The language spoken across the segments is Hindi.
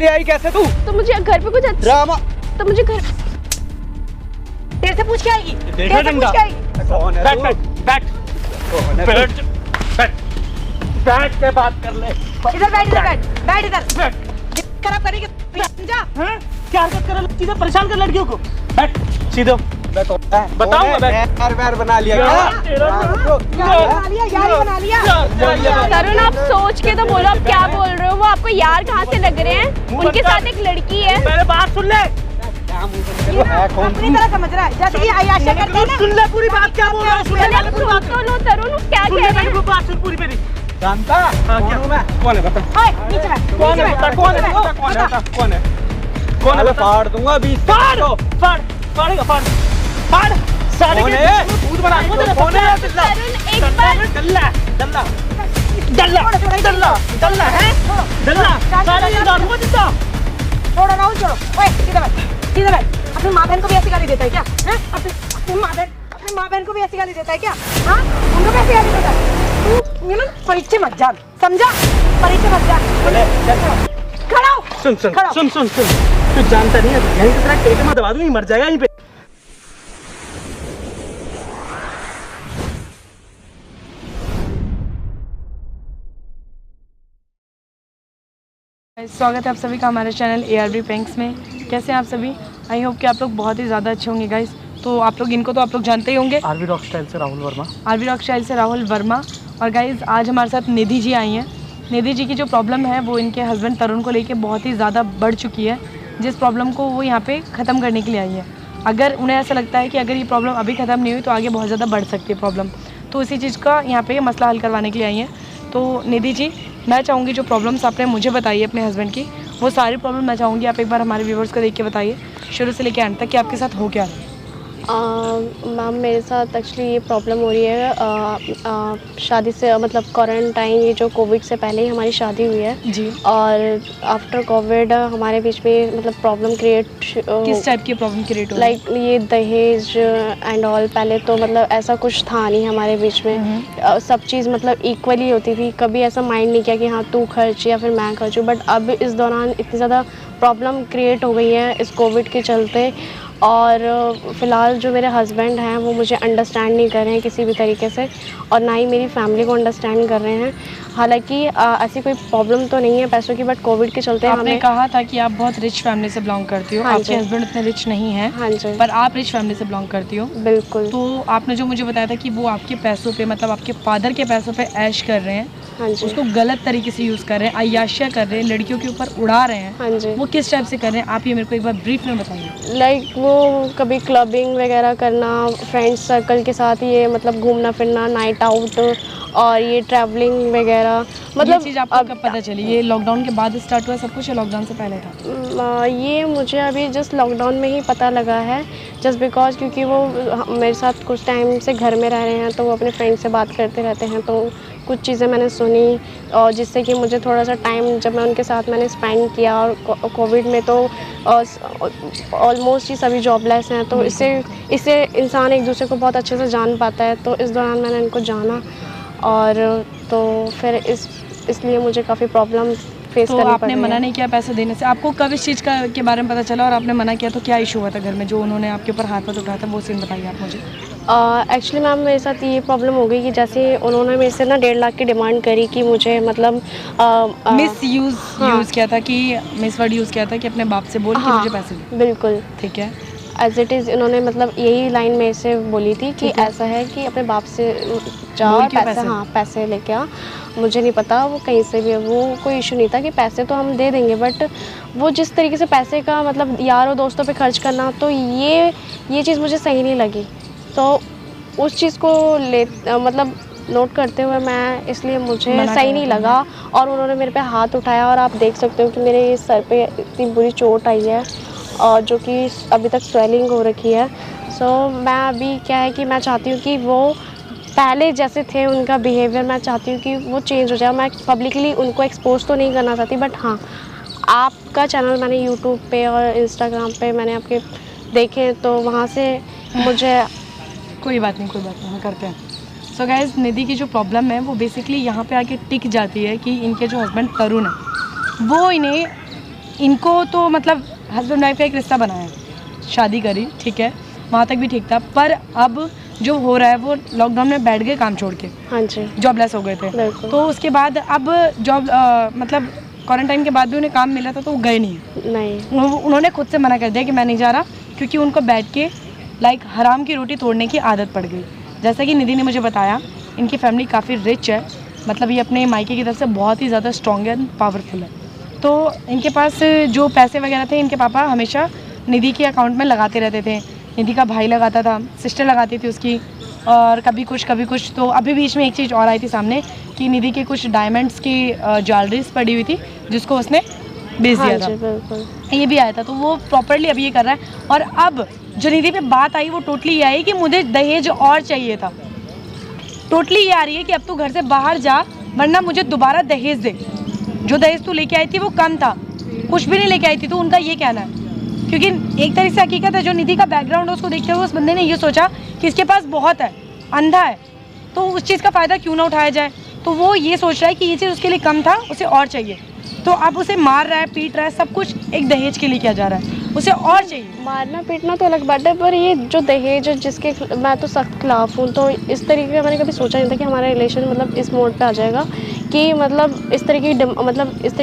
ले आई कैसे तू? तो मुझे घर पे कुछ ड्रामा। तो मुझे घर तेरे से पूछ के आएगी, तेरे से पूछ के आएगी। कौन है तू? बैठ बैठ के बात कर ले। इधर बैठ, इधर बैठ इधर। खराब करेगी समझा? क्या हरकत कर रहा, चीजें परेशान कर लड़कियों को। बैठ सीधे बताऊंगा। यार वैर बना लिया तरुण, आप सोच के तो बोलो, आप क्या बोल रहे हो? वो आपको यार कहाँ से लग रहे हैं? उनके साथ एक लड़की है। पहले बात सुन ले। अपनी तरह समझ रहा है, जैसे ये आयाशा करते हैं ना। सुन ले पूरी बात, क्या बोल रहा है? सुन ले तरुण, क्या कह रहे हैं? बात सुन पूरी मेरी। जानता क्या कौन है बता? नीचे बैठ, कौन है? फाड़ दूंगा अभी। फाड़ेगा साढ़े कौन के है? दूध बना कौन है? तरुण, एक बार डल्ला है डल्ला सारे ये दारू देता। छोड़ो राहुल, छोड़ो। ओए सीधे बैठ। अपनी माँ बहन को भी ऐसी गाली देता है क्या? हैं? अपनी माँ बहन को भी ऐसी गाली देता है क्या? हाँ, उनको भी ऐसी गाली देता है। तू ना परिचय मत जान, समझा? परिचय मत जान। खड़ा हो। सुन तू जानता नहीं है, यहीं से तेरा टेक में दबा दूंगी, मर जाएगा यहीं पे। स्वागत है आप सभी का हमारे चैनल ARB प्रैंक्स में। कैसे हैं आप सभी? आई होप कि आप लोग बहुत ही ज़्यादा अच्छे होंगे गाइस। तो आप लोग इनको तो आप लोग जानते ही होंगे, आरबी रॉक स्टाइल से राहुल वर्मा। और गाइस आज हमारे साथ निधि जी आई हैं। निधि जी की जो प्रॉब्लम है वो इनके हस्बैंड तरुण को लेके बहुत ही ज़्यादा बढ़ चुकी है, जिस प्रॉब्लम को वो यहाँ पे ख़त्म करने के लिए आई है। अगर उन्हें ऐसा लगता है कि अगर ये प्रॉब्लम अभी ख़त्म नहीं हुई तो आगे बहुत ज़्यादा बढ़ सकती है प्रॉब्लम, तो इसी चीज़ का यहाँ पे मसला हल करवाने के लिए आई हैं। तो निधि जी, मैं चाहूँगी जो प्रॉब्लम्स आपने मुझे बताई है अपने हस्बैंड की, वो सारी प्रॉब्लम मैं चाहूँगी आप एक बार हमारे व्यूवर्स को देख के बताइए, शुरू से लेकर एंड तक कि आपके साथ हो क्या है। मैम मेरे साथ एक्चुअली ये प्रॉब्लम हो रही है शादी से, मतलब क्वारंटाइन, ये जो कोविड से पहले ही हमारी शादी हुई है जी। और आफ्टर कोविड हमारे बीच में मतलब प्रॉब्लम क्रिएट। किस टाइप की प्रॉब्लम क्रिएट हो रही है? लाइक ये दहेज एंड ऑल। पहले तो मतलब ऐसा कुछ था नहीं हमारे बीच में, सब चीज़ मतलब इक्वली होती थी। कभी ऐसा माइंड नहीं किया कि हाँ तू खर्च या फिर मैं खर्चूँ। बट अब इस दौरान इतनी ज़्यादा प्रॉब्लम क्रिएट हो गई है इस कोविड के चलते, और फ़िलहाल जो मेरे हस्बैंड हैं वो मुझे अंडरस्टैंड नहीं कर रहे हैं किसी भी तरीके से, और ना ही मेरी फैमिली को अंडरस्टैंड कर रहे हैं। हालांकि ऐसी कोई प्रॉब्लम तो नहीं है पैसों की, बट कोविड के चलते आपने हमें कहा था कि आप बहुत रिच फैमिली से बिलोंग करती हो। हाँ आपके जी। हस्बैंड इतने रिच नहीं हैं, हाँ जी, पर आप रिच फैमिली से बिलोंग करती हो। बिल्कुल। तो आपने जो मुझे बताया था कि वो आपके पैसों पे, मतलब आपके फादर के पैसों पे ऐश कर रहे हैं, हाँ जी, उसको गलत तरीके से यूज़ कर रहे हैं, अय्याशिया कर रहे हैं, लड़कियों के ऊपर उड़ा रहे हैं। हाँ जी। वो किस टाइप से कर रहे हैं, आप ये मेरे को एक बार ब्रीफ में बताइए। लाइक वो कभी क्लबिंग वगैरह करना, फ्रेंड्स सर्कल के साथ ये मतलब घूमना फिरना, नाइट आउट, और ये ट्रैवलिंग वगैरह। मतलब ये चीज़ आपको कब पता चली? ये लॉकडाउन के बाद स्टार्ट हुआ सब कुछ या लॉकडाउन से पहले था? ये मुझे अभी जस्ट लॉकडाउन में ही पता लगा है, जस्ट बिकॉज क्योंकि वो मेरे साथ कुछ टाइम से घर में रह रहे हैं, तो वो अपने फ्रेंड से बात करते रहते हैं, तो कुछ चीज़ें मैंने सुनी, और जिससे कि मुझे थोड़ा सा टाइम जब मैं उनके साथ मैंने स्पेंड किया। और कोविड में तो ऑलमोस्ट ही सभी जॉबलेस हैं, तो इससे इंसान एक दूसरे को बहुत अच्छे से जान पाता है। तो इस दौरान मैंने इनको जाना, और तो फिर इसलिए मुझे काफ़ी प्रॉब्लम फेस तो करनी पड़ी। आपने मना नहीं किया पैसे देने से? आपको कब इस चीज़ के बारे में पता चला और आपने मना किया? तो क्या इशू हुआ था घर में जो उन्होंने आपके ऊपर हाथ उठाया था, वो सीन बताइए आप मुझे। एक्चुअली मैम मेरे साथ ये प्रॉब्लम हो गई कि जैसे उन्होंने मेरे से ना 1.5 लाख की डिमांड करी कि मुझे मतलब मिस यूज़ किया था कि मिस वर्ड यूज़ किया था कि अपने बाप से बोल कि मुझे पैसे दे। बिल्कुल ठीक है। एज इट इज़ इन्होंने मतलब यही लाइन मेरे से बोली थी कि ऐसा है कि अपने बाप से जाओ बोल के पैसे, हाँ पैसे लेके आ। मुझे नहीं पता वो कहीं से भी, वो कोई इशू नहीं था कि पैसे तो हम दे देंगे, बट वो जिस तरीके से पैसे का मतलब यार और दोस्तों पे खर्च करना, तो ये चीज़ मुझे सही नहीं लगी। तो उस चीज़ को मतलब नोट करते हुए मैं, इसलिए मुझे सही नहीं लगा, और उन्होंने मेरे पे हाथ उठाया। और आप देख सकते हो कि मेरे सर पे इतनी बुरी चोट आई है, और जो कि अभी तक स्वेलिंग हो रखी है। सो मैं अभी क्या है कि मैं चाहती हूँ कि वो पहले जैसे थे उनका बिहेवियर, मैं चाहती हूँ कि वो चेंज हो जाए। मैं पब्लिकली उनको एक्सपोज तो नहीं करना चाहती, बट हाँ आपका चैनल मैंने यूट्यूब पे और इंस्टाग्राम पे मैंने आपके देखे, तो वहाँ से मुझे कोई बात नहीं हम करते हैं। सो गाइस, निधि की जो प्रॉब्लम है वो बेसिकली यहाँ पे आके टिक जाती है कि इनके जो हस्बैंड तरुण है वो इन्हें इनको तो मतलब हस्बैंड वाइफ का एक रिश्ता बनाया, शादी करी, ठीक है, वहाँ तक भी ठीक था। पर अब जो हो रहा है वो लॉकडाउन में बैठ गए काम छोड़ के, हाँ जी, जॉबलेस हो गए थे। बिल्कुल। तो उसके बाद अब जॉब मतलब क्वारंटाइन के बाद भी उन्हें काम मिला था तो वो गए नहीं। उन्होंने खुद से मना कर दिया कि मैं नहीं जा रहा, क्योंकि उनको बैठ के लाइक हराम की रोटी तोड़ने की आदत पड़ गई। जैसा कि निधि ने मुझे बताया, इनकी फैमिली काफ़ी रिच है, मतलब ये अपने मायके की तरफ से बहुत ही ज़्यादा स्ट्रॉन्ग है, पावरफुल है। तो इनके पास जो पैसे वगैरह थे, इनके पापा हमेशा निधि के अकाउंट में लगाते रहते थे। निधि का भाई लगाता था, सिस्टर लगाती थी उसकी, और कभी कुछ। तो अभी बीच में एक चीज़ और आई थी सामने कि निधि के कुछ डायमंड्स की ज्वेलरीज पड़ी हुई थी जिसको उसने बेच दिया था। बिल्कुल, ये भी आया था। तो वो प्रॉपरली अभी ये कर रहा है। और अब जो निधि पे बात आई वो टोटली ये आई कि मुझे दहेज और चाहिए था। टोटली ये आ रही है कि अब तू घर से बाहर जा, वरना मुझे दोबारा दहेज दे। जो दहेज तू लेके आई थी वो कम था, कुछ भी नहीं लेके आई थी। तो उनका ये कहना है, क्योंकि एक तरह से हकीकत है, जो निधि का बैकग्राउंड है उसको देखते हुए उस बंदे ने ये सोचा कि इसके पास बहुत है, अंधा है, तो उस चीज़ का फ़ायदा क्यों ना उठाया जाए। तो वो ये सोच रहा है कि ये चीज़ उसके लिए कम था, उसे और चाहिए। तो अब उसे मार रहा है, पीट रहा है, सब कुछ एक दहेज के लिए किया जा रहा है, उसे और चाहिए। मारना पीटना तो अलग बात है, पर ये जो दहेज है जिसके मैं तो सख्त खिलाफ हूँ। तो इस तरीके का मैंने कभी सोचा नहीं था कि हमारा रिलेशन मतलब इस मोड पे आ जाएगा कि मतलब इस तरह की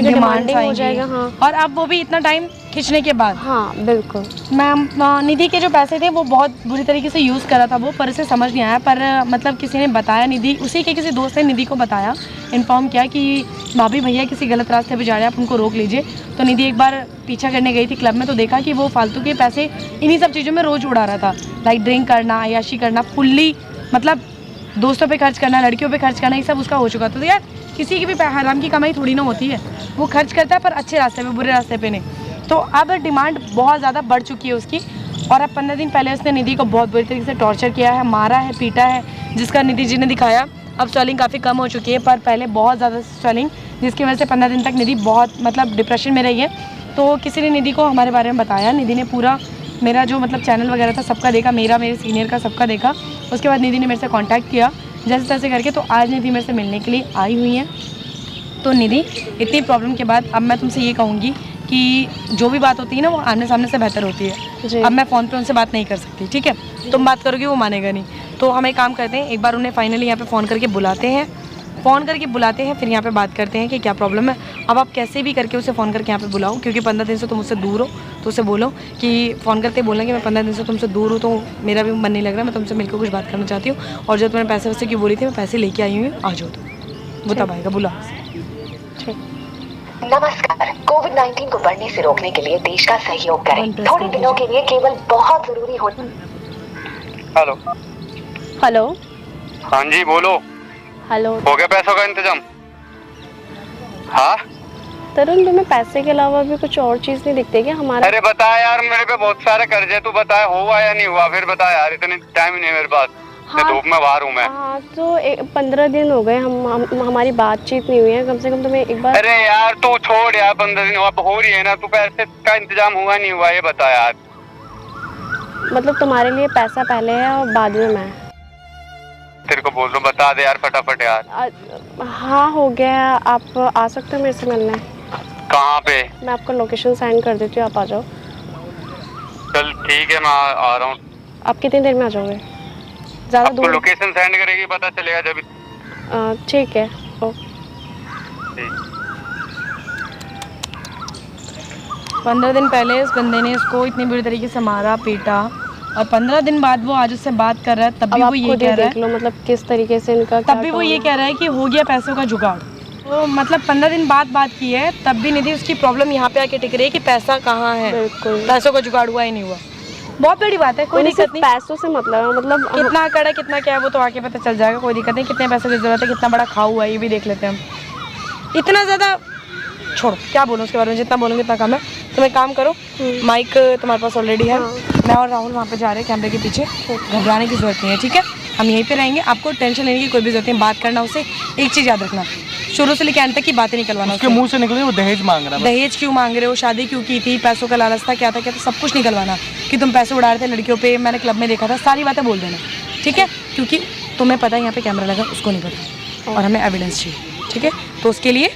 डिमांडिंग हो जाएगा। हाँ, और अब वो भी इतना टाइम खींचने के बाद। हाँ बिल्कुल। मैम, निधि के जो पैसे थे वो बहुत बुरी तरीके से यूज़ करा था वो, पर इसे समझ नहीं आया। पर मतलब किसी ने बताया, निधि उसी के किसी दोस्त ने निधि को बताया, इन्फॉर्म किया कि भाभी भैया किसी गलत रास्ते पे जा रहे हैं, आप उनको रोक लीजिए। तो निधि एक बार पीछा करने गई थी क्लब में, तो देखा कि वो फालतू के पैसे इन्हीं सब चीज़ों में रोज़ उड़ा रहा था। लाइक ड्रिंक करना, अय्याशी करना, फुल्ली मतलब दोस्तों पे खर्च करना, लड़कियों पे खर्च करना, ये सब उसका हो चुका था। तो यार किसी की भी हराम की कमाई थोड़ी ना होती है, वो खर्च करता है पर अच्छे रास्ते पे, बुरे रास्ते पे नहीं। तो अब डिमांड बहुत ज़्यादा बढ़ चुकी है उसकी। और अब 15 दिन पहले उसने निधि को बहुत बुरी तरीके से टॉर्चर किया है, मारा है, पीटा है, जिसका निधि जी ने दिखाया। अब स्वेलिंग काफ़ी कम हो चुकी है, पर पहले बहुत ज़्यादा स्वेलिंग, जिसकी वजह से 15 दिन तक निधि बहुत मतलब डिप्रेशन में रही है। तो किसी ने निधि को हमारे बारे में बताया, निधि ने पूरा मेरा जो मतलब चैनल वगैरह था सबका देखा, मेरा, मेरे सीनियर का, सबका देखा। उसके बाद निधि ने मेरे से कांटेक्ट किया जैसे तैसे करके। तो आज निधि मेरे से मिलने के लिए आई हुई है। तो निधि, इतनी प्रॉब्लम के बाद अब मैं तुमसे ये कहूँगी कि जो भी बात होती है ना वो आमने सामने से बेहतर होती है। अब मैं फ़ोन पे उनसे बात नहीं कर सकती, ठीक है? तुम बात करोगे वो मानेगा नहीं। तो हम एक काम करते हैं, एक बार उन्हें फाइनली यहाँ पे फ़ोन करके बुलाते हैं, फिर यहाँ पे बात करते हैं कि क्या प्रॉब्लम है। अब आप कैसे भी करके उसे फ़ोन करके यहाँ पे बुलाओ, क्योंकि 15 दिन से तुम मुझसे दूर हो। तो उसे बोलो कि फ़ोन करते बोलना कि मैं 15 दिन से तुमसे दूर हूँ, तो मेरा भी मन नहीं लग रहा, मैं तुमसे मिलकर कुछ बात करना चाहती हूँ। और जो तुम्हें पैसे वैसे की बोली थी, मैं पैसे लेके आई हूँ, आ जाओ। तो वो तब आएगा, बुला। नमस्कार। कोविड-19 को बढ़ने से रोकने के लिए देश का सहयोग करें। थोड़े दिनों के लिए केवल बहुत जरूरी हो। Hello hello. हाँ जी, बोलो। हेलो। हो गया पैसों का इंतजाम? हाँ तरुण, तुम्हें पैसे के अलावा भी कुछ और चीज नहीं दिखती क्या हमारा? अरे बता यार, मेरे पे बहुत सारे कर्जे, तू बता हुआ या नहीं हुआ, फिर बता यार, इतने टाइम ही नहीं मेरे पास। हाँ, धूप में बाहर हूँ मैं। हाँ तो 15 दिन हो गए हमारी बातचीत नहीं हुई है, कम से कम तुम्हें एक बार। अरे यार तू छोड़ यार, 15 दिन अब हो रही है ना, तू पैसे का इंतजाम हुआ नहीं हुआ ये बता यार। मतलब तुम्हारे लिए पैसा पहले है और बाद में मैं। तेरे को बोल दो, बता दे यार फटाफट यार। हाँ हो गया, आप आ सकते हो मेरे से मिलने। कहाँ पे? मैं आपको लोकेशन सेंड कर देती हूँ, आप आ जाओ। चल ठीक है, मैं आ रहा हूँ। आप कितनी देर में आ जाओगे? ज़्यादा दूर? लोकेशन सेंड करेगी, पता चलेगा जब। ठीक है, ओके। 15 दिन पहले इस बंदे ने इसको इतनी बुरी तरीके से मारा, पीटा, और 15 दिन बाद वो आज उससे बात कर रहा है, तब भी वो ये कह रहा है, मतलब किस तरीके से इनका, तब भी वो ये कह रहा है कि हो गया पैसों का जुगाड़। तो मतलब 15 दिन बाद बात की है, तब भी निधि उसकी प्रॉब्लम यहाँ पे आके टिक रही है कि पैसा कहाँ है, पैसों का जुगाड़ हुआ ही नहीं हुआ। बहुत बड़ी बात है, कोई दिक्कत नहीं। पैसों से मतलब कितना कड़ा कितना क्या है वो तो आके पता चल जाएगा, कोई दिक्कत नहीं। कितने पैसे की जरूरत है, कितना बड़ा खाऊ हुआ है ये भी देख लेते हैं हम। इतना ज़्यादा छोड़ो, क्या बोलूँ उसके बारे में, जितना बोलूँगी इतना कम है। तुम एक काम करो, माइक तुम्हारे पास ऑलरेडी है। मैं और राहुल वहाँ पे जा रहे हैं कैमरे के पीछे, घबराने की जरूरत नहीं है, ठीक है? हम यहीं पे रहेंगे, आपको टेंशन लेने की कोई भी जरूरत नहीं। बात करना उससे, एक चीज़ याद रखना, शुरू से लेकर अंत तक की बातें निकलवाना। उसके मुंह से निकले वो दहेज मांग रहा है। दहेज क्यों मांग रहे हो, शादी क्यों की थी, पैसों का लालच था, क्या था, सब कुछ निकलवाना। कि तुम पैसे उड़ा रहे थे लड़कियों पे, मैंने क्लब में देखा था, सारी बातें बोल देना, ठीक है? क्योंकि तुम्हें पता है यहाँ पे कैमरा लगा, उसको नहीं पता, और हमें एविडेंस चाहिए, ठीक है? तो उसके लिए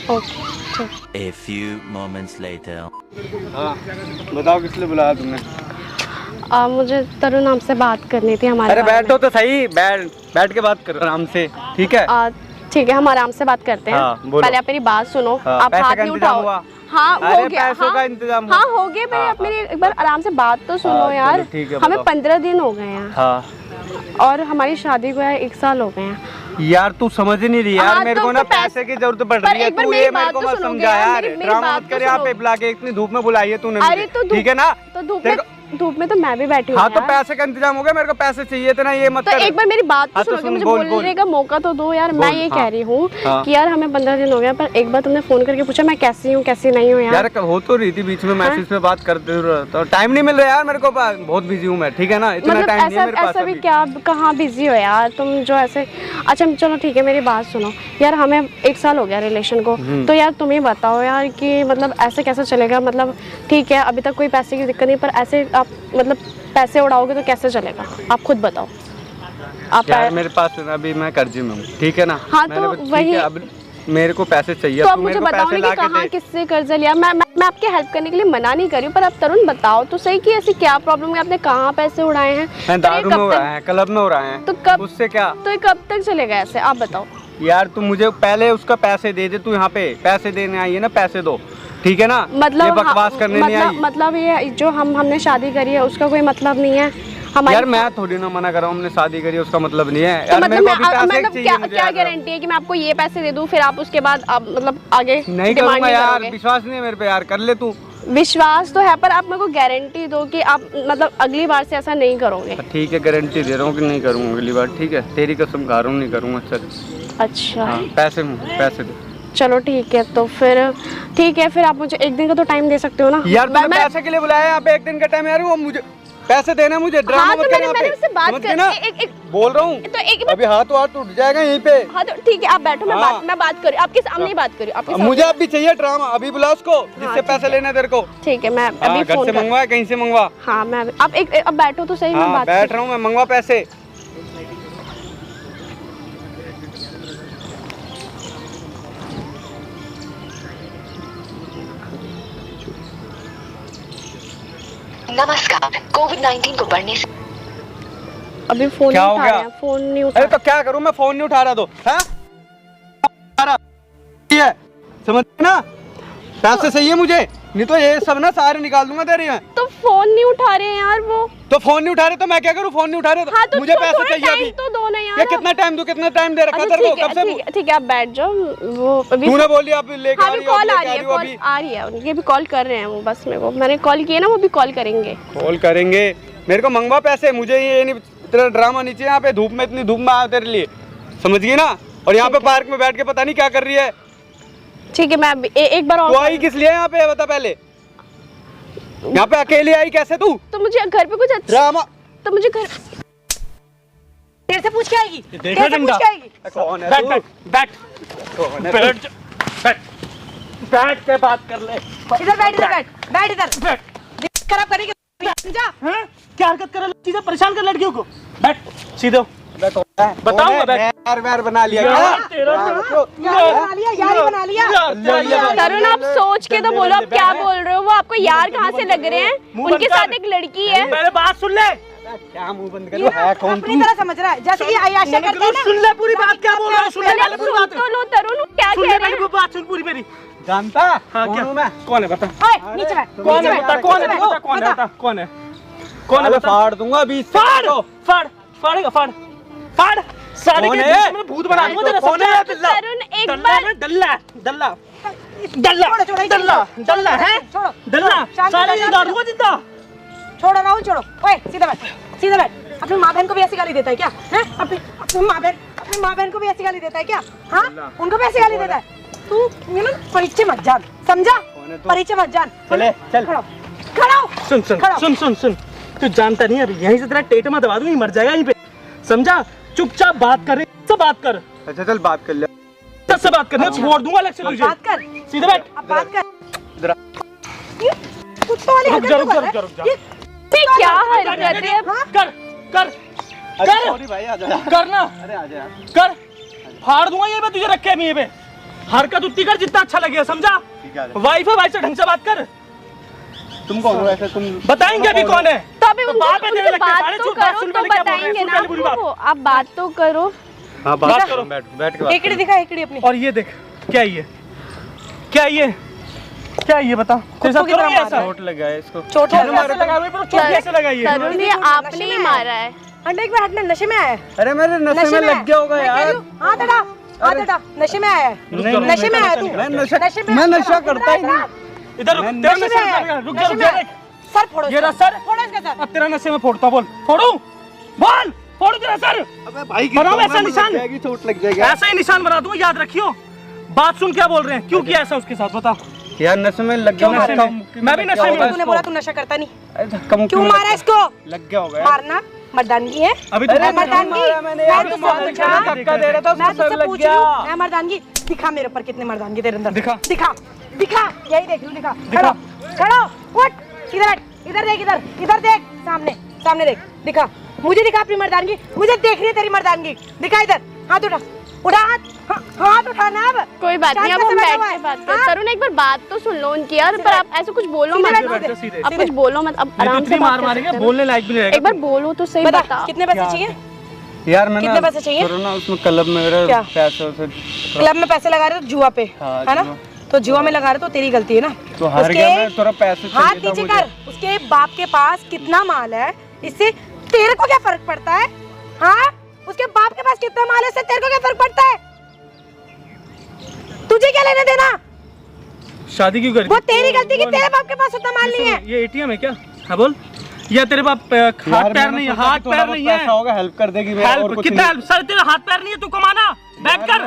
okay. A few moments later. हाँ बताओ किस लिए बुलाया तुमने? मुझे तरुण आपसे बात करनी थी हमारे अरे बारे में। बैठो तो सही, बैठ के बात करो आराम से, ठीक है? ठीक है, हम आराम से बात करते हैं। हाँ, बोलो। पहले आप मेरी बात सुनो। हाँ, आप पैसे हाथ का नहीं इंतजाम उठाओ। हुआ? हाँ अरे हो गया। पैसों का इंतजाम हुआ? हाँ हो गया। पहले आप मेरी एक बार आराम से बात तो सुनो हाँ, यार। चलो, ठीक है, हमें बताओ। 15 दिन हो गए हैं हाँ और हमारी शादी को यार 1 साल हो गए हैं। यार तू समझ ही नहीं रही यार, हाँ, मेरे तो को ना पैसे- पैसे की जरूरत पड़ पर रही है। एक बार तू मेरी ये मेरे बात को तो मत सुनोगे समझा यार, यार, मेरी ड्रामा बात मत तो कर यहाँ पे सुनो। बुला के, इतनी धूप में बुलाई है तूने अरे मुझे, तो ठीक है ना? तो धूप तेरे में तो मैं भी बैठी हूँ हाँ तो यार। पैसे का इंतजाम हो गया, मेरे को पैसे चाहिए थे ना, ये मत तो कर। एक बार मेरी बात तो हाँ, तो सुनोगे, सुन, मुझे बोल, बोलने का मौका तो दो यार। मैं ये हाँ, कह रही हूँ हाँ। कि यार हमें 15 दिन हो गया, पर एक बार तुमने फोन करके पूछा मैं कैसी हूँ कैसी नहीं हूँ यार। यार हो तो रही थी बीच में, मैसेज पे बात करते रहो, तो टाइम नहीं मिल रहा यार मेरे को, बहुत बिजी हूँ मैं, ठीक है ना? इतना मतलब टाइम नहीं है मेरे पास ऐसा भी अभी। क्या, कहाँ बिजी हो यार तुम जो ऐसे। अच्छा चलो ठीक है, मेरी बात सुनो यार। हमें 1 साल हो गया रिलेशन को, तो यार तुम ही बताओ यार कि मतलब ऐसे कैसे चलेगा? मतलब ठीक है अभी तक कोई पैसे की दिक्कत नहीं, पर ऐसे आप मतलब पैसे उड़ाओगे तो कैसे चलेगा? आप खुद बताओ। आप यार मेरे पास ना अभी मैं कर्जे में हूँ, ठीक है ना? हाँ, मैंने तो ठीक है, वही- अब मेरे को पैसे चाहिए, तो आप तू मुझे मेरे को बताओ पैसे ना ला कि के कहाँ दे। किससे कर्जा लिया। मैं आपकी हेल्प करने के लिए मना नहीं कर रही हूँ, पर आप तरुण बताओ तो सही कि ऐसी क्या प्रॉब्लम है, आपने कहाँ पैसे उड़ाए हैं? मैं और ये दारू में कब हो तक- रहा है, क्लब में हो रहा है, तो कब उससे क्या? तो ये कब तक चलेगा ऐसे? आप बताओ यार तू मुझे पहले उसका पैसे दे दे, तू यहाँ पे पैसे देने आई है ना, पैसे दो, ठीक है ना? मतलब ये बकवास करने नहीं आई। मतलब ये जो हमने शादी करी है उसका कोई मतलब नहीं है हमारी। यार मैं थोड़ी ना मना कर रहा हूँ, हमने शादी करी है उसका मतलब नहीं है तो यार, मतलब मेरे को अभी पैसे मतलब चाहिए क्या मुझे क्या यार। गारंटी है कि मैं आपको ये पैसे दे दूं फिर आप उसके बाद आप मतलब आगे नहीं डिमांड करूँगा यार, करोगे? विश्वास नहीं है मेरे पे यार, कर ले तू। विश्वास तो है, पर आप मेरे को गारंटी दो कि आप मतलब अगली बार से ऐसा नहीं करोगे। ठीक है, गारंटी दे रहा हूँ कि नहीं करूँगा अगली बार, ठीक है? तेरी कसम खा रहा हूँ, नहीं करूँगा। चल अच्छा हाँ, पैसे दे। चलो ठीक है, तो फिर ठीक है, फिर आप मुझे 1 दिन का तो टाइम दे सकते हो ना? यार तूने पैसे के लिए बुलाया यहाँ पे, 1 दिन का टाइम यार, वो मुझे पैसे देना है, मुझे ड्रामा हाँ, मत तो कर यहाँ मैंने पे, उससे बात समझ कर गए ना? बोल रहा हूँ तो एक अभी हाथ टूट जाएगा यहीं पे। हाँ तो ठीक है, आप बैठो, हाँ। मैं बात करूँ आपके सामने ही बात करूँ आपके मुझे सामने। अभी चाहिए ड्रामा, अभी बुला उसको जिससे पैसे लेने हैं तेरे को। ठीक है, मैं हाँ, अभी घर फोन से कर। मंगवा, कहीं से मंगवा। हाँ मैं आप अब बैठो तो सही, मैं हाँ बात बैठ रहा हूँ मैं, मंगवा पैसे। नमस्कार। कोविड-19 को बढ़ने से अभी फोन क्या नहीं हो उठा गया? रहे हैं, फोन नहीं उठा। अरे तो क्या करूँ मैं, फोन नहीं उठा रहा तो है? समझ ना, पैसे चाहिए मुझे, नहीं तो ये सब ना सारे निकाल दूंगा तेरे यहाँ। तो फोन नहीं उठा रहे हैं यार वो। तो फोन नहीं उठा रहे तो मैं क्या करूँ? फोन नहीं उठा रहे तो हाँ तो मुझे पैसे थोड़ा चाहिए टाइम अभी। तो दो ना यार। ये कितना टाइम दूं, कितना टाइम दे रखा अच्छा तेरे को ठीक कब से? है, ठीक है आप बैठ जाओ। वो अभी तूने बोली आप लेके हाँ आ अभी रही हो, कॉल आ लेके रही है, हो कॉल अभी। आ रही है उनकी, अभी कॉल कर रहे हैं वो बस में। वो मैंने कॉल किया ना, वो भी कॉल करेंगे। कॉल करेंगे, मेरे को मंगवा पैसे, मुझे ये नहीं तेरा ड्रामा नीचे यहाँ पे धूप में, इतनी धूप में आया तेरे लिए, समझ गई ना? और यहाँ पे पार्क में बैठ के पता नहीं क्या कर रही है। ठीक है, मैं एक बार तू आई किस लिए यहाँ पे बता पहले? यहाँ पे अकेली आई कैसे तू? तो मुझे घर पे कुछ अच्छा ड्रामा तो मुझे घर तेरे से पूछ के आएगी, देखा तेरे से डंडा? पूछ के आएगी। कौन है बैठ तू? बैठ बैठ कौन है बैठ तू? बैठ के बात कर ले। इधर बैठ, इधर बैठ इधर। खराब करेगी समझा? हैं? क्या हरकत कर रहा है? चीजें परेशान कर लड़कियों को। बैठ सीधे हो। बताऊंगा बताऊंगा, बैठ। यार बना लिया यार, क्या? तेरा यारी बना लिया, यारी बना लिया। तरुण आप सोच के तो बोलो, आप क्या बोल रहे हो? वो आपको यार कहाँ से लग रहे हैं? मुंह उनके बंद साथ कर। एक लड़की है। मेरे बात सुन ले। क्या मुंह बंद ये कर, है कौन अपनी तू? तरह समझ रहा है, जैसे ये अयाशा करता है ना। सुन ले पूरी बात, क्या बोल रहा है? सुन ले अरे पहले पूरी सुन बात। तो लो तरुण, क्या सुन कह ले रहे पहले हैं? बात, सुन पूरी मेरी। जानता हाँ कौन क्या? हूँ मैं? कौन है बता? ओए नीचे बैठ, कौन है नीचे बता? बैठ, कौन है नीचे बता? बैठ, कौन है बता? कौन है? कौन है अरे बता? फाड़ दूंगा 20 फाड़ फाड़ फाड़ेगा, फाड़ फाड़ सारे कौन के है? बीच में भूत बना दूंगा तेरा। कौन है? समझा? दल्ला तरुण एक दल्ला बार है, दल्ला दल्ला दल्ला छोड़ो, छोड़ो, दल्ला दल्ला है, छोड़ो, दल्ला शांति सारे से, निकाल दूंगा जिंदा। छोड़ो राहुल, छोड़ो। ओए सीधा बैठ, सीधा बैठ। अपनी माँ बहन को भी ऐसी गाली देता है क्या? हैं? अपनी माँ बहन को भी ऐसी गाली देता है क्या? हाँ, उनको भी ऐसी गाली देता है। तू ये ना परिचय मत जान, समझा? परिचय मत जान। चले चल। खड़ा हो, खड़ा हो। सुन सुन खड़ा हो। सुन सुन सुन, तू जानता नहीं है, अभी यहीं से तेरा टेटमा दबा दूंगी, मर जाएगा यहीं पे, समझा? चुपचाप बात कर, सब बात कर, अच्छा चल बात कर ले। सबसे बात करना, छोड़ दूंगा अलग से तुझे। बात कर, सीधे बैठ। अब बात कर। इधर आ। ये कुत्तों वाली रुक जा, हरकत रुक जा, कर रहा है। रुक जा, रुक जा। ये ये क्या हरकत है? कर कर अरे कर सॉरी भाई, आ जा। करना अरे आ जा यार। कर, फाड़ दूंगा ये मैं तुझे रखे अभी ये पे। हरकत उतनी कर जितना अच्छा लगे, समझा? वाइफ है, वाइफ से ढंग से बात कर। तुम कौन हो ऐसे? तुम बताएंगे अभी कौन है? तो अभी तो बात है, तेरे लगते हैं, बात सारे तो झूठ बात करो सुन तो पहले क्या बोल रहे हैं, बताएंगे सुन ना पहले पूरी बात। आपको। आप बात तो करो। हाँ बात करो, बैठ के बात एकड़ी दिखा, एकड़ी अपनी। और ये देख, क्या ये, क्या ये, क्या ये बता, तेरे साथ करोगे ऐसा? चोट लगा है इसको। चोट तरुण मारा लगा हुआ है, पर चोट कैसे लगाई है? तरुण, ये आपने ही मारा है। अंडे एक बार हटना, नशे में आया है। अरे मेरे नशे में लग गया होगा यार। हाँ बेटा, हाँ बेटा, नशे में आया है। नशे में आया तू। मैं नशा करता ही नहीं। इधर रुक, तेरा नशे में लगा, रुक जा, रुक जा, देख। सर फोड़ो, ये रहा सर, फोड़ो इसका सर। अब तेरा नशे में फोड़ता, बोल, फोड़ू, बोल, फोड़ू तेरा सर। अबे भाई बनाओ ऐसा निशान, चोट लग जाएगी। ऐसा ही निशान बना दूंगा, याद रखियो। बात सुन, क्या बोल रहे हैं, क्यों किया ऐसा उसके साथ, बता। यार नशे में लग गया। मैं भी नशे में। तूने बोला तू नशा करता नहीं, धक्का क्यों मारा इसको? लग गया होगा। मारना मर्दानगी है। अभी मैं मर्दानगी, मैं तुझसे पूछा, धक्का दे रहा था, मैं उसको तुझसे लग पूछ गया। रही हूँ, मैं मर्दानगी दिखा मेरे ऊपर कितने मर्दानगी तेरे अंदर। दिखा। दिखा, दिखा, यही देख लूँ, दिखा। दिखा। खड़ो, उठ, इधर हट, इधर देख, इधर, इधर देख, सामने, सामने देख, दिखा, मुझे दिखा अपनी मर्दानगी, मुझे देखनी है तेरी मर्दानगी, दिखा इधर, हाथ उठा, उठा हाथ, हाथ उठाना अब। कोई बात नहीं, अब हम बैठ के बात करते। तरुण, एक बार बात तो सुन लो उनकी यार, पर आप ऐसे कुछ बोलो मत। अब कुछ बोलो मत, अब आराम से मार मारेंगे, बोलने लायक भी नहीं रहेगा। एक बार बोलो तो सही, बता बता। कितने पैसे चाहिए? यार मैं कितने पैसे चाहिए? ना उसमें क्लब में मेरे क्या? पैसे से क्लब में पैसे लगा रहे हो जुआ पे, हाँ, है ना? तो जुआ में लगा रहे तो तेरी गलती है ना। तो हार गया मैं, थोड़ा पैसे हाथ चाहिए था नीचे मुझे। कर, उसके बाप के पास कितना माल है, इससे तेरे को क्या फर्क पड़ता है? हाँ, उसके बाप के पास कितना माल है, इससे तेरे को क्या फर्क पड़ता है? तुझे क्या लेने देना? शादी क्यों करी? वो तेरी गलती कि तेरे बाप के पास उतना माल नहीं है। ये एटीएम है क्या? हाँ बोल, या तेरे बाप हाथ पैर नहीं है, हाथ पैर नहीं है? पैसा होगा, हेल्प कर देगी मेरा, और हेल्प कुछ कितना? नहीं। हेल्प सर, तेरा हाथ पैर नहीं है, तू कमाना, बैठ कर।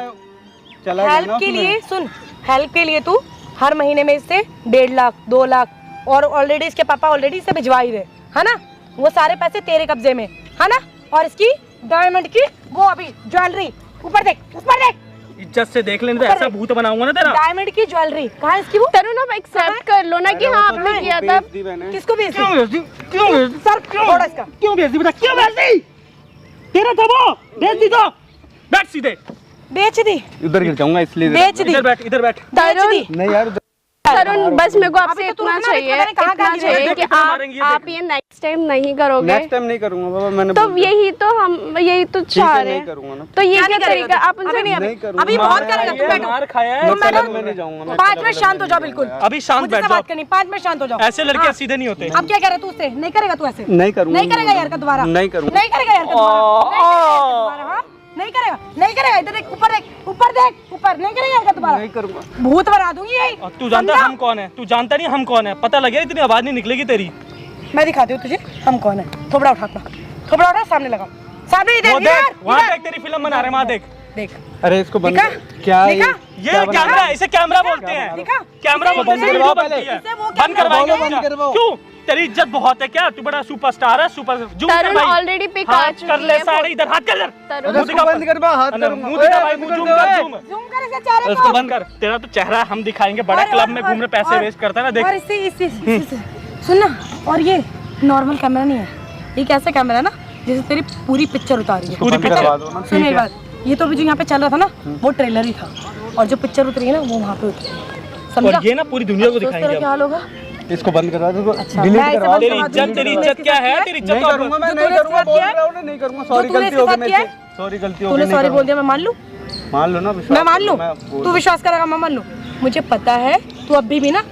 चला गया ना हेल्प के उसमें। लिए सुन, हेल्प के लिए तू हर महीने में इससे 1.5 लाख 2 लाख, और ऑलरेडी इसके पापा ऑलरेडी इसे भिजवा ही रहे, है ना? वो सारे पैसे तेरे कब्जे में, है ना? और इसकी डायमंड की वो अभी ज्वेलरी, ऊपर देख, ऊपर देख, इज्जत से देख लेने, तो ऐसा भूत बनाऊंगा ना तेरा। डायमंड की ज्वेलरी कहाँ है इसकी? वो तरुण, अब एक्सेप्ट कर लो ना कि हाँ आपने किया था। बेच दी मैंने। किसको भेज क्यों भेज दी? क्यों भेज दी? सर थोड़ा इसका क्यों भेज दी बेटा? क्यों भेज दी? तेरा था वो, भेज दी तो बैठ सीधे, बेच दी, इधर गिर जाऊंगा इसलिए। बेच दी, इधर बैठ, इधर बैठ। तरुण, नहीं यार, तरुण, बस मेरे को आपसे अभी तो इतना तू चाहिए, मैंने कहाँ इतना कहाँ चाहिए गिरा? कि कितना मारेंगे ये आप देख। ये नेक्स्ट टाइम नहीं करोगे। नेक्स्ट टाइम नहीं करूंगा बाबा, मैंने तो बोल दिया। यही तो हम, यही तो ठीक चाह है, रहे नहीं हैं। करूंगा ना। तो ये क्या क्या नहीं तरीका? करेगा? आप उनसे नहीं नहीं करूंगा। अभी बहुत करेगा, तुम बैठो, मार खाया है, तुम बैठो, मैं नहीं जाऊंगा, मैं 5 मिनट शांत हो जाओ, बिल्कुल अभी शांत मुझसे बैठ जाओ। बात करनी, 5 मिनट शांत हो जाओ। ऐसे लड़के सीधे नहीं होते। अब क्या कह रहे तू उससे? नहीं करेगा तू ऐसे? नहीं करूंगा, नहीं करेगा यार का दोबारा? नहीं करूंगा। नहीं करेगा यार का दोबारा? हाँ? नहीं करेगा, नहीं करेगा। इधर देख, ऊपर देख, ऊपर देख, ऊपर, नहीं करेगा यार का दोबारा? नहीं करूंगा। भूत बना दूंगी यही। और तू जानता हम कौन है? तू जानता नहीं हम कौन है? पता लगे, इतनी आवाज नहीं निकलेगी तेरी। मैं दिखाती हूँ तुझे हम कौन है। थोबड़ा उठा अपना, थोबड़ा उठा, सामने लगाओ, सामने इधर, वो देख, इधर, वहाँ इधर। देख, तेरी फिल्म बना रहे, वहाँ देख। देख, अरे इसको बंद दिखा? क्या दिखा? ये कैमरा है, इसे कैमरा बोलते हैं। दिखा? कैमरा इसे- बोलते हैं, इसे- वीडियो बनती है। इसे वो बंद कैमरा करवाएंगे, बंद करवाओ। क्यों? तेरी इज्जत बहुत है क्या? तू बड़ा सुपरस्टार है, सुपर जूम कर तरुण भाई। ऑलरेडी पिक आ हाथ चुकी कर ले है। सारे, इधर हाथ कर ले। तरुण, मुंह दिखा, बंद कर, हाथ अंदर करूंगा। मुंह दिखा ओए, भाई, बंद जूम कर कर, दे, जूम। जूम कर इसे चेहरे उसको को। बंद कर, तेरा तो चेहरा हम दिखाएंगे, बड़ा और- क्लब में और- घूम रहे, पैसे और- वेस्ट करता है ना, देख। और इससे सुन ना, और ये नॉर्मल कैमरा नहीं है, ये कैसा कैमरा है ना, जैसे तेरी पूरी पिक्चर उतारी है। पूरी पिक्चर करवा दो ना। सुन मेरी बात, ये तो अभी जो यहाँ पे चल रहा था ना, वो ट्रेलर ही था, और जो पिक्चर उतरी है ना, वो वहाँ पे उतरी है। समझा? और ये ना पूरी दुनिया को सोच दिखाएंगे तेरा अब। क्या हाल होगा? इसको बंद करवा दो, अच्छा, डिलीट मैं इसे करवा बंद दो। तेरी करवा इज्जत, दूंगी। तेरी तूने इज्जत क्या है? इसके तेरी नहीं इज्जत करूंगा, मैं जो नहीं तूने करूंगा, इसके बोल साथ रहा हूँ ना, नहीं करूंगा। सॉरी, तूने गलती इसके हो गई साथ किया मेरे है? से। सॉरी, गलती हो तूने गई। सॉरी बोल दिया, मैं मान लूं? मान लो ना, विश्वास मैं मान लूं? मैं बोल तू विश्वास करेगा, मैं मान लूं? मुझे पता है तू अभी भी ना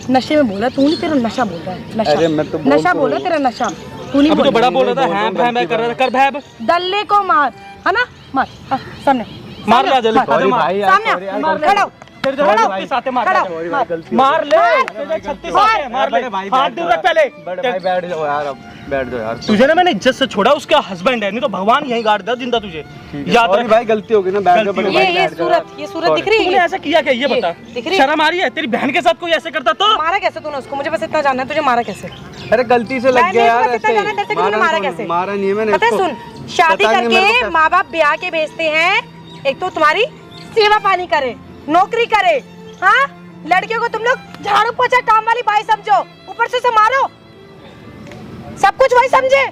नशे में बोला, तू नहीं, तेरा नशा बोल रहा है, नशा। अरे मैं तो बोल नशा तो बोला, रहा तेरा नशा, तू नहीं अभी तो बोल बड़ा रहा। बोल रहा था, हाँ भाई मैं कर रहा था, कर भैब, दल्ले को मार, है ना? मार, हाँ, सामने मार ले जल्दी, मार, सॉरी मार, भाई यार, सामने सॉरी यार, मार, गलती- खड़ा हो, तेरे खड़ा हो, छत्तीस आते मार खड़ा ले, हो, सॉरी मार। भाई, गलती मार ले, मार। 36 आते हैं, मार ले, बड़े भाई, हाथ बैठ दूर जाओ रख पहले। बड़े भाई बैठ जाओ यार, अब बैठ जाओ यार। तुझे ना मैंने इज्जत से छोड़ा, उसका हस्बैंड है, नहीं तो भगवान यहीं गाड़ दे जिंदा तुझे। याद सॉरी रख। भाई, गलती हो गई ना, बैठ जाओ बड़े भाई, ये बैठ जाओ सूरत, यार। ये सूरत दिख रही तूने है? ऐसा किया क्या, ये बता। दिख रही है? शर्म आ रही है? तेरी बहन के साथ कोई ऐसे करता तो? मारा कैसे तूने उसको? मुझे बस इतना जानना है, तुझे मारा कैसे? अरे गलती से लग मैं गया नहीं, यार, बस इतना जानना है, तेरे से कि तूने मारा कैसे? मारा नहीं है मैंने पता है, इसको। सुन, शादी पता नहीं मेरे को करके क्या- माँ बाप ब्याह के भेजते हैं, एक तो तुम्हारी सेवा पानी करे, नौकरी करे, हाँ? लड़कियों को तुम लोग झाड़ू पोछा काम वाली बाई समझो, ऊपर से उसे मारो, सब कुछ वही समझे।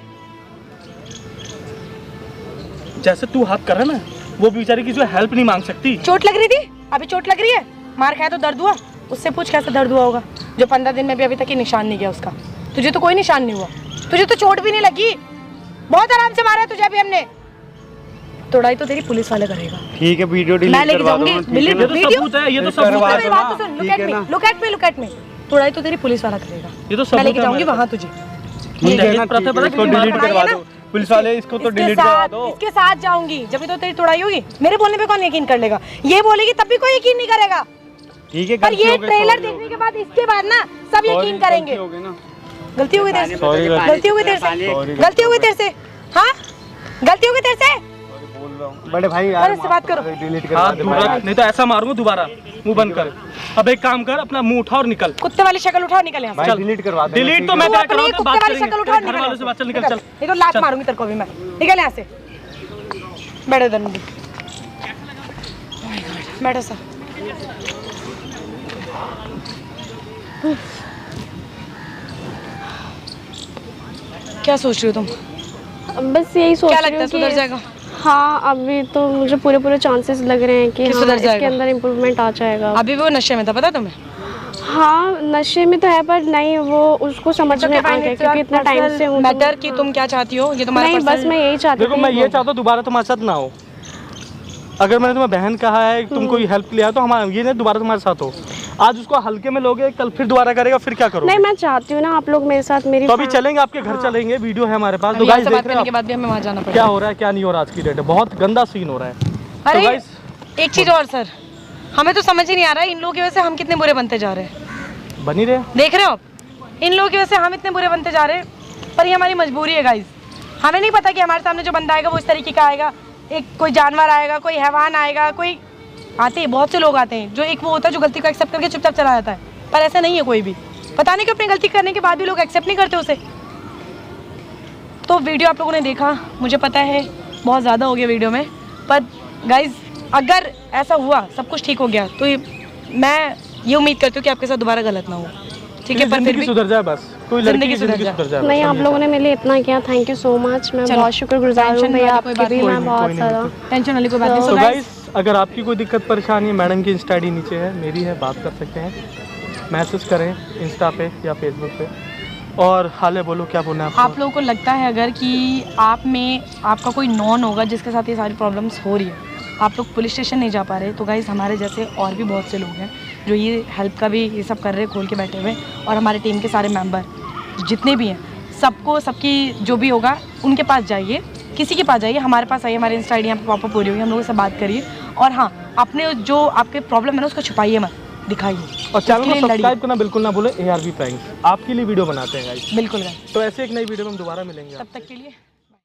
जैसे तू हाथ कर रहा है ना, वो बेचारी की जो हेल्प नहीं मांग सकती। चोट लग रही थी? अभी चोट लग रही है, मार खाया तो दर्द हुआ, उससे पूछ कैसे दर्द हुआ होगा, जो 15 दिन में भी अभी तक ही निशान नहीं गया उसका। तुझे तो कोई निशान नहीं हुआ, तुझे तो चोट भी नहीं लगी, बहुत आराम से मारा है तुझे अभी हमने। तोड़ाई तो तेरी पुलिस वाले करेगा। ठीक है, वीडियो मैं डिलीट लेके करवा जाऊंगी, दूंगा। ये तो सबूत है, ये तो सबूत करवा है। मेरी बात तो सुन, लुक एट मी। तोड़ाई तो तेरी पुलिस वाला करेगा, ये तो मैं सबूत लेके है जाऊंगी हमारे वहाँ तुझे। ठीक है ना, प्रथा पता इसको कितनी डिलीट बार करवा बनाई है दो, पुलिस वाले इसको तो डिलीट करवा दो। इसके साथ जाऊंगी, जब भी तो तेरी तोड़ाई होगी। मेरे बोलने पे कौन यकीन कर लेगा? ये बोलेगी तब भी कोई यकीन नहीं करेगा। ठीक है, पर गलती ये हो गई, ट्रेलर sorry देखने के बाद, इसके बाद ना सब यकीन करेंगे। हो गई ना, गलती हो गई तेरे से, Sorry, गलती हो गई तेरे से, Sorry, गलती हो गई तेरे से, हाँ गलती हो गई तेरे से। बोल रहा हूँ बड़े भाई अरे इससे बात करो। डिलीट करवा हाथ दे दूर भाई। रख, नहीं तो ऐसा मारूंगा दोबारा। मुंह बंद कर। अब एक काम कर, अपना मुंह उठा और निकल। कुत्ते वाली शक्ल उठाओ, निकल यहाँ से। भाई चल। डिलीट करवा दे। डिलीट तो मैं तू तेरा अपनी कराऊंगा, कुत्ते बात वाली करेंगे। शक्ल उठा, घर निकल वालों से बात, चल निकल, चल। नहीं तो लात मारूंगी तेरे को अभी मैं। निकल यहाँ से, बैठो इधर मुझे, बैठो सर। क्या सोच रही हो तुम? बस यही सोच क्या रही लगता है हूँ सुधर कि जाएगा? हाँ, अभी तो मुझे पूरे चांसेस लग रहे हैं कि कि हाँ, सुधर इसके जाएगा। अंदर इम्प्रूवमेंट आ जाएगा। अभी भी वो नशे में था, पता तुम्हें? हाँ, नशे में तो है, पर नहीं, वो उसको समझ में आ गया क्योंकि इतना टाइम से हूँ। मैटर कि तुम क्या चाहती हो, ये तुम्हारा नहीं, बस personal- मैं यही चाहती देखो, मैं ये चाहता हूँ दोबारा तुम्हारे साथ ना हो। अगर मैंने तुम्हें बहन कहा है, तुम कोई हेल्प लिया तो हमारा ये नहीं दोबारा तुम्हारे साथ हो। आज उसको हल्के में लोगे, कल फिर दोबारा करेगा, फिर क्या करोगे? नहीं, मैं चाहती हूँ ना आप लोग मेरे साथ, मेरी तो अभी चलेंगे, आपके घर चलेंगे, वीडियो है हमारे पास। तो अभी यहाँ गाइस से देख बात रहे करने हो के बाद भी हमें वहाँ जाना क्या पड़ेगा। हो रहा है, क्या नहीं हो रहा आज की डेट में। बहुत गंदा सीन हो रहा है। अरे तो गाइस एक चीज और सर, हमें तो समझ ही नहीं आ रहा है इन लोगों की वजह से हम कितने बुरे बनते जा रहे हैं। बनी रहे। देख रहे हो आप, इन लोगों की वजह से हम इतने बुरे बनते जा रहे हैं, पर ये हमारी मजबूरी है गाइस। हमें नहीं पता कि हमारे सामने जो बंदा आएगा वो इस तरीके का आएगा। एक कोई जानवर आएगा, कोई हैवान आएगा, कोई आते हैं, बहुत से लोग आते हैं जो एक वो होता है जो गलती को एक्सेप्ट करके चुपचाप चला जाता है, पर ऐसा नहीं है कोई भी। पता नहीं कि अपनी गलती करने के बाद भी लोग एक्सेप्ट नहीं करते उसे। तो वीडियो आप लोगों ने देखा, मुझे पता है बहुत ज़्यादा हो गया वीडियो में, पर गाइज अगर ऐसा हुआ, सब कुछ ठीक हो गया, तो मैं ये उम्मीद करती हूँ कि आपके साथ दोबारा गलत ना हो। ठीक है, पर फिर भी सुधर जाए बस, कोई लड़की की जिंदगी जिंदगी सुधर जाए। नहीं, आप लोगों ने मेरे लिए इतना किया, थैंक यू सो मच। मैं चलो, बहुत शुक्रगुजार हूँ टेंशन भैया वाली कोई आपके बात भी। नहीं, मैं बहुत ज़्यादा टेंशन वाली कोई बात नहीं। तो So guys, गाइस, अगर आपकी कोई दिक्कत परेशानी है, मैडम की इंस्टा आईडी नीचे है, मेरी है, बात कर सकते हैं, मैसेज करें इंस्टा पे या फेसबुक पे। और हाले बोलो, क्या बोलना है आप आपको? लोगों को लगता है अगर कि आप में आपका कोई नॉन होगा जिसके साथ ये सारी प्रॉब्लम्स हो रही है, आप लोग पुलिस स्टेशन नहीं जा पा रहे, तो गाइस हमारे जैसे और भी बहुत से लोग हैं जो ये हेल्प का भी ये सब कर रहे हैं, खोल के बैठे हुए। और हमारे टीम के सारे मेंबर जितने भी हैं, सबको, सबकी जो भी होगा उनके पास जाइए, किसी के पास जाइए, हमारे पास आइए, हमारी इंस्टा आईडी यहाँ पे पॉपअप हो रही होगी, हम लोगों से बात करिए। और हाँ, अपने जो आपके प्रॉब्लम है ना उसको छुपाइए मत, दिखाइए। और चैनल उसके को लिए लड़िए। सब्सक्राइब करना बिल्कुल ना भूले। ARV प्रैंक्स आपके लिए वीडियो बनाते हैं गाइस। बिल्कुल गाइस, तो ऐसे एक नई वीडियो में हम दोबारा मिलेंगे। तब तक के लिए